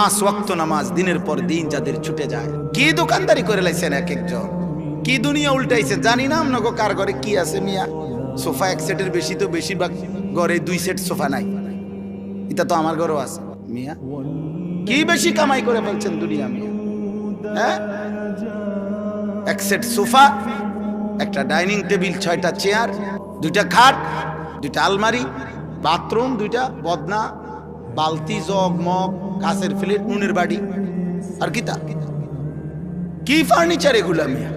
5 ওয়াক্ত নামাজ দিনের পর দিন যাদের ছুটে যায়, কি দোকানদারি করে লাইছেন এক একজন, কি দুনিয়া উল্টাইছে জানি না। আপনাকে কার ঘরে কি আছে মিয়া? সোফা 1 সেটের বেশি তো বেশিরভাগ ঘরে 2 সেট সোফা নাই। এটা তো আমার ঘরেও আছে মিয়া। কি বেশি কামাই করে ফেলছেন দুনিয়া মিয়া? হ্যাঁ, 1 সেট সোফা, একটা ডাইনিং টেবিল, 6টা চেয়ার, 2টা খাট, 2টা আলমারি, বাথরুম 2টা, বদনা, বালতি, জগ, মগ, কাঁচের প্লেট, নুনের বাড়ি, আর কি ফার্নিচার এগুলা মিয়া?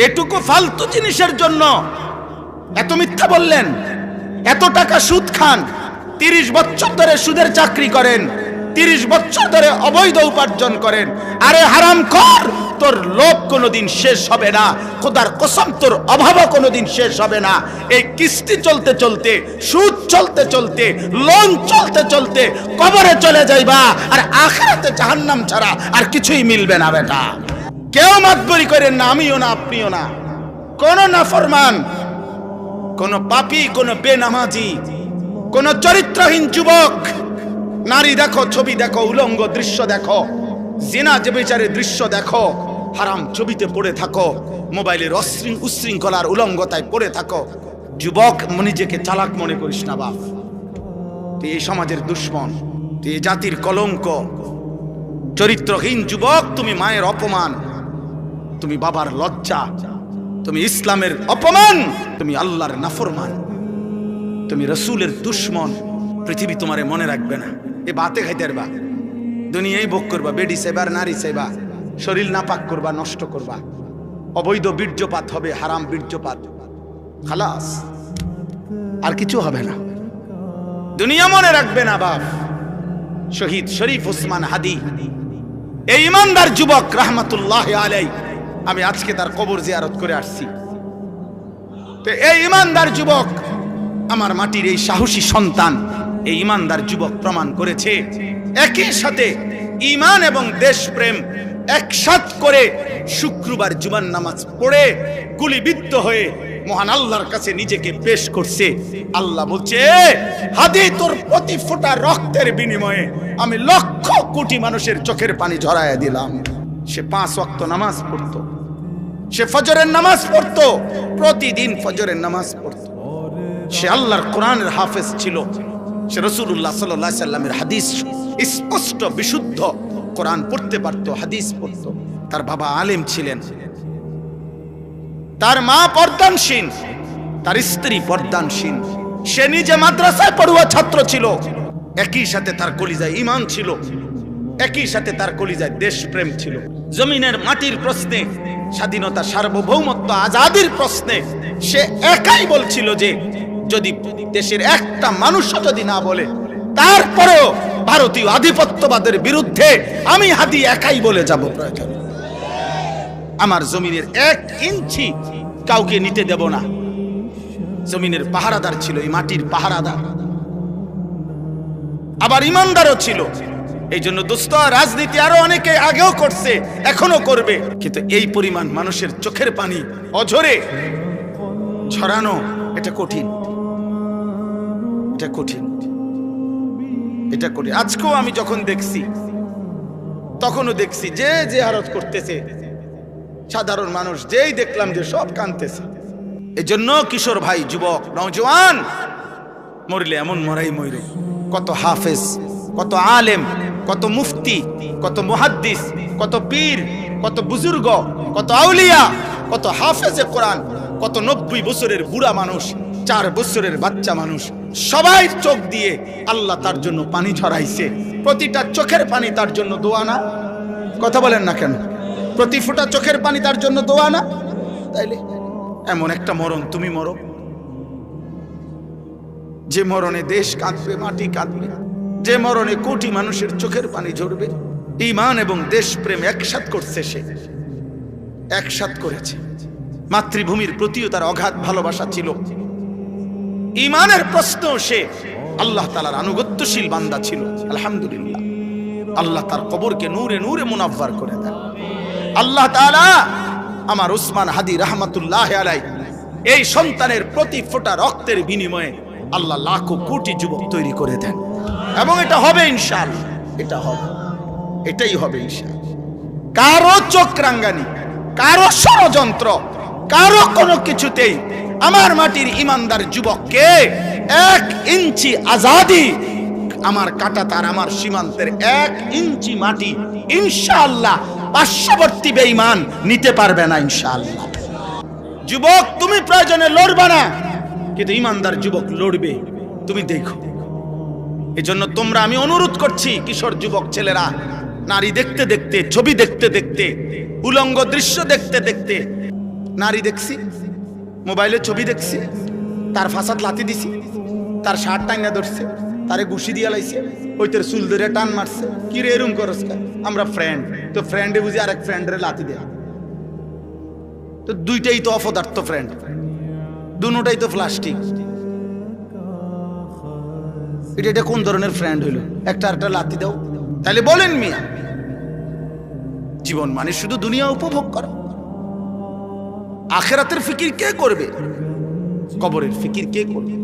এটুকু ফালতু জিনিসের জন্য এত মিথ্যা বললেন, এত টাকা সুদ খান, 30 বছর ধরে সুদের চাকরি করেন, 30 বছর ধরে অবৈধ উপার্জন করেন। আরে হারামখোর, তোর লোভ কোনোদিন শেষ হবে না, খোদার কসম তোর অভাবও কোনোদিন শেষ হবে না। এই কিস্তি চলতে চলতে, সুদ চলতে চলতে, লোন চলতে চলতে কবরে চলে যাইবা, আর আখিরাতে জাহান্নাম ছাড়া আর কিছুই মিলবে না বেটা। কেউ মাতবরি করেন না, আমিও না, আপনিও না। কোন নাফরমান, কোন পাপী, কোন বেনামাজি, কোন চরিত্রহীন যুবক, নারী দেখো, ছবি দেখো, উলঙ্গ দৃশ্য দেখো, জিনা ব্যভিচারের দৃশ্য দেখো, হারাম ছবিতে পড়ে থাকো, মোবাইলের উশৃঙ্খলার উলঙ্গতায় পড়ে থাকো, যুবক নিজেকে চালাক মনে করিস না বাপ। তুই এই সমাজের দুশ্মন, তুই এই জাতির কলঙ্ক। চরিত্রহীন যুবক, তুমি মায়ের অপমান, তুমি বাবার লজ্জা, তুমি ইসলামের অপমান, তুমি আল্লাহর নাফরমান, তুমি রসুলের দুশ্মন। পৃথিবী তোমারে মনে রাখবে না। এ বাতে খাইতে পারবা, দুনিয়ায় ভোগ করবা, বেডি সেবার, নারী সেবা, শরীর নাপাক করবা, নষ্ট করবা, অবৈধ বীর্যপাত হবে, হারাম বীর্যপাত, খালাস, আর কিছু হবে না। দুনিয়া মনে রাখবে না বাপ। শহীদ শরীফ ওসমান হাদি, এই ইমানদার যুবক রাহমাতুল্লাহ আলাইহি, আমি আজকে তার কবর জিয়ারত করে আসছি। তো এই ইমানদার যুবক, আমার মাটির এই সাহসী সন্তান, এই ইমানদার যুবক প্রমাণ করেছে একই সাথে ঈমান এবং দেশপ্রেম একসাথ করে শুক্রবার জুমার নামাজ পড়ে গুলিবিদ্ধ হয়ে মহান আল্লাহর কাছে নিজেকে পেশ করছে। আল্লাহ বলছে, হাদি, তোর প্রতি ফোঁটা রক্তের বিনিময়ে আমি লক্ষ কোটি মানুষের চোখের পানি ঝরাইয়া দিলাম। সে 5 ওয়াক্ত নামাজ পড়তো, সে ফজরের নামাজ পড়তো, প্রতিদিন ফজরের নামাজ পড়তো, সে আল্লাহর কোরআনের হাফেজ ছিল, সে রাসূলুল্লাহ সাল্লাল্লাহু আলাইহি সাল্লামের হাদিস স্পষ্ট বিশুদ্ধ কোরআন পড়তে পারতো, হাদিস পড়তো। তার বাবা আলেম ছিলেন, তার মা পর্দানশীল, তার স্ত্রী পর্দানশীল, সে নিজে মাদ্রাসায় পড়ুয়া ছাত্র ছিল। একই সাথে তার কলিজায় ঈমান ছিল, একই সাথে তার কলিজায় দেশপ্রেম ছিল। জমিনের মাটির প্রশ্নে, স্বাধীনতা, সার্বভৌমত্ব, আজাদির প্রশ্নে সে একাই বলছিল যে যদি দেশের একটা মানুষও যদি না বলে, তারপরেও ভারতীয় আধিপত্যবাদের বিরুদ্ধে আমি হাদি একাই বলে যাব, প্রয়োজন আমার জমিনের 1 ইঞ্চি কাউকে নিতে দেব না। জমিনের পাহারাদার ছিল, এই মাটির পাহারাদার, আবার ইমানদারও ছিল। এই জন্য দোস্ত, রাজনীতি আরো অনেকে আগেও করছে, এখনো করবে, কিন্তু এই পরিমাণ মানুষের চোখের পানি অঝরে ঝরানো, এটা কঠিন, এটা কঠিন, এটা কঠিন। আজকেও আমি যখন দেখছি, তখনও দেখছি যে জিয়ারত করতেছে সাধারণ মানুষ, যেই দেখলাম যে সব কাঁদতেছে। এই জন্য কিশোর ভাই, যুবক, নওজওয়ান, মরলে এমন মরাই মরে। কত হাফেজ, কত আলেম, কত মুফতি, কত মুহাদ্দিস, কত পীর, কত বুজুর্গ, কত আউলিয়া, কত হাফেজে কোরআন, কত 90 বছরের বুড়া মানুষ, 4 বছরের বাচ্চা মানুষ, সবাই চোখ দিয়ে আল্লাহ তার জন্য পানি ঝরাইছে। প্রতিটা চোখের পানি তার জন্য দোয়া না? কথা বলেন না কেন? প্রতি ফোঁটা চোখের পানি তার জন্য দোয়া না? তাইলে এমন একটা মরণ তুমি মরো, যে মরণে দেশ কাঁদবে, মাটি কাঁদবে, যে মরণে কোটি মানুষের চোখের পানি ঝরবে। ঈমান এবং দেশপ্রেম একসাথ করছে, সে একসাথ করেছে। মাতৃভূমির প্রতিও তার অগাধ ভালোবাসা ছিল। ঈমানের প্রশ্ন, সে আল্লাহ তাআলার আনুগত্যশীল বান্দা ছিল। আলহামদুলিল্লাহ, আল্লাহ তার কবরকে নূরে নূরে মুনাফফার করে দেন। আল্লাহ তাআলা আমার উসমান হাদি রাহমাতুল্লাহ আলাইহি, এই সন্তানের প্রতি ফোঁটা রক্তের বিনিময়ে আল্লাহ লাখো কোটি যুবক তৈরি করে দেন, এবং এটা হবে ইনশাআল্লাহ। এটা হবে, এটাই হবে ইনশাআল্লাহ। কারো চোখ রাঙ্গানি, কারো ষড়যন্ত্র, কারো কোনো কিছুতেই আমার মাটির ইমানদার যুবককে 1 ইঞ্চি আজাদি, আমার কাটা তার আমার সীমান্তের 1 ইঞ্চি মাটি ইনশাআল্লাহ পার্শ্ববর্তী বেঈমান নিতে পারবে না ইনশাআল্লাহ। যুবক তুমি প্রয়োজনে লড়বে না, কিন্তু ইমানদার যুবক লড়বে, তুমি দেখো। এজন্য তোমরা, আমি অনুরোধ করছি কিশোর যুবক ছেলেরা, নারী দেখতে দেখতে, ছবি দেখতে দেখতে, উলঙ্গ দৃশ্য দেখতে দেখতে, নারী দেখছি, মোবাইলে ছবি দেখছি, তার ফাসাদ লাথি দিছি, তার শার্ট টাইনা ধরছে, তারে ঘুষি দিয়া লাইছে, ওই তোর চুল ধরে টান মারছে, কি রে এরম করস কা? আমরা ফ্রেন্ড, তো ফ্রেন্ডে বুঝি আরেক ফ্রেন্ডের লাথি দেয়া, তো দুইটাই তো অপদার্থ ফ্রেন্ড, দুটাই তো প্লাস্টিক। এটা কোন ধরনের ফ্রেন্ড হইলো? একটা আরেকটা লাথি দাও। তাহলে বলেন মিয়া, জীবন মানে শুধু দুনিয়া উপভোগ করা? আখিরাতের ফিকির কে করবে? কবরের ফিকির কে করবে?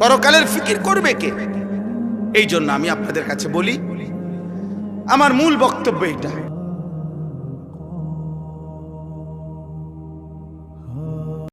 পরকালের ফিকির করবে কে? এই জন্য আমি আপনাদের কাছে বলি, আমার মূল বক্তব্য এটা।